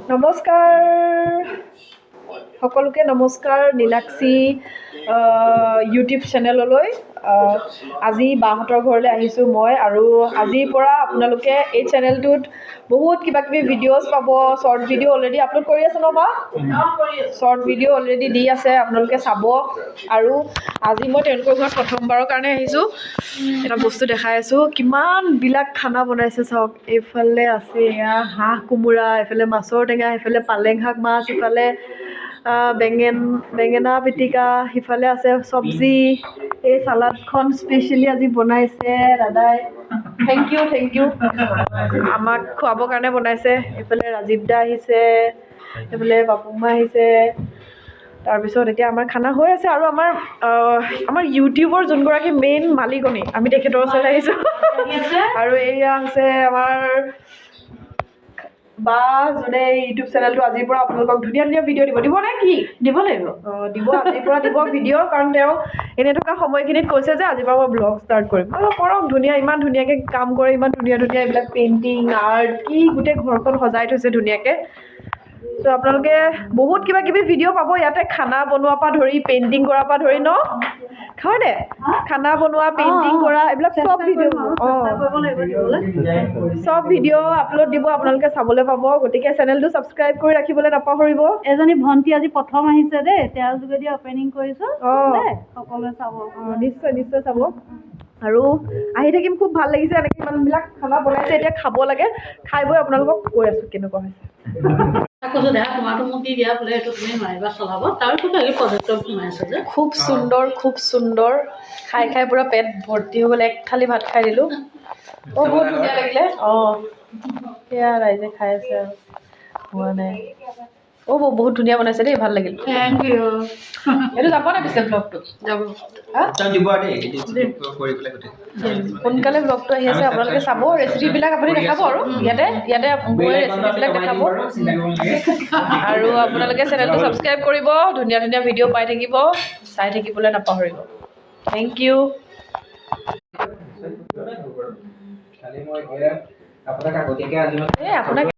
নমস্কাৰ সকলোকে নমস্কাৰ নীলাক্ষী ইউটিউব চেনেললৈ আজি বাহঁতৰ ঘৰলৈ আহিছোঁ মই আৰু আজিৰ পৰা আপোনালোকে এই চেনেলটোত বহুত কিবা কিবি ভিডিঅ'জ পাব শ্বৰ্ট ভিডিঅ' অলৰেডি আপলোড কৰি আছে ন বা শ্বৰ্ট ভিডিঅ' অলৰেডি দি আছে আপোনালোকে চাব আৰু আজি মই তেওঁলোকৰ ঘৰত প্ৰথমবাৰৰ কাৰণে আহিছোঁ এটা বস্তু দেখাই আছোঁ কিমানবিলাক খানা বনাইছে চাওক এইফালে আছে এয়া হাঁহ কোমোৰা এইফালে মাছৰ টেঙা এইফালে পালেং শাক মাছ ইফালে বেঙেনা পিটিকা সিফালে আছে চব্জি এই চালাডখন স্পেচিয়েলি আজি বনাইছে দাদাই থেংক ইউ আমাক খুৱাবৰ কাৰণে বনাইছে এইফালে ৰাজীৱ দা আহিছে এইফালে পাপুমা আহিছে তাৰপিছত এতিয়া আমাৰ খানা হৈ আছে আৰু আমাৰ ইউটিউবৰ যোনগৰাকী মেইন মালিকনী আমি তেখেতৰ ওচৰলৈ আহিছোঁ আৰু এয়া হৈছে আমাৰ বা যোনে ইউটিউব চেনেলটো আজিৰ পৰা আপোনালোকক ধুনীয়া ধুনীয়া ভিডিঅ' দিব নে কি দিব লাগিব দিব আজিৰ পৰা দিব ভিডিঅ' কাৰণ তেওঁ এনে থকা সময়খিনিত কৈছে যে আজিৰ পৰা মই ব্লগ ষ্টাৰ্ট কৰিম কৰক ধুনীয়া ইমান ধুনীয়াকৈ কাম কৰে ইমান ধুনীয়া ধুনীয়া এইবিলাক পেইণ্টিং আৰ্ট কি গোটেই ঘৰখন সজাই থৈছে ধুনীয়াকৈ ত' আপোনালোকে বহুত কিবা কিবি ভিডিঅ' পাব ইয়াতে খানা বনোৱাৰ পৰা ধৰি পেইণ্টিং কৰাৰ পৰা ধৰি ন হয়নে খানা বনোৱা পেইণ্টিং কৰা এইবিলাক চব ভিডিঅ' চব ভিডিঅ' আপলোড দিব আপোনালোকে চাবলৈ পাব গতিকে চেনেলটো ছাবস্ক্ৰাইব কৰি ৰাখিবলৈ নাপাহৰিব এজনী ভণ্টি আজি প্ৰথম আহিছে দেই তেওঁৰ যোগেদি অপেনিং কৰিছোঁ সকলোৱে চাব নিশ্চয় চাব আৰু আহি থাকিম খুব ভাল লাগিছে এনেকৈ ইমানবিলাক খানা বনাইছে এতিয়া খাব লাগে খাই বৈ আপোনালোকক কৈ আছোঁ কেনেকুৱা হৈছে কৈছোঁ দেহা তোমাৰটো মোক দি দিয়া বোলে এইটো তুমি মাৰিবা চলাব তাৰপিছত আহি প্ৰজেক্টৰ সোমাইছে যে খুব সুন্দৰ খাই পুৰা পেট ভৰ্তি হৈ গ'ল এক থালি ভাত খাই দিলোঁ বহুত ধুনীয়া লাগিলে সেয়া ৰাইজে খাই আছে আৰু হোৱা নাই বহুত ধুনীয়া বনাইছে দেই ভাল লাগিল থেংক ইউ এইটো যাব নে পিছে ব্লগটো যাব সোনকালে ব্লগটো আহি আছে আপোনালোকে চাব ৰেচিপিবিলাক আপুনি দেখাব আৰু ইয়াতে গৈ ৰেচিপিবিলাক দেখাব আৰু আপোনালোকে চেনেলটো ছাবস্ক্ৰাইব কৰিব ধুনীয়া ধুনীয়া ভিডিঅ' পাই থাকিব চাই থাকিবলৈ নাপাহৰিব থেংক ইউ আপোনাক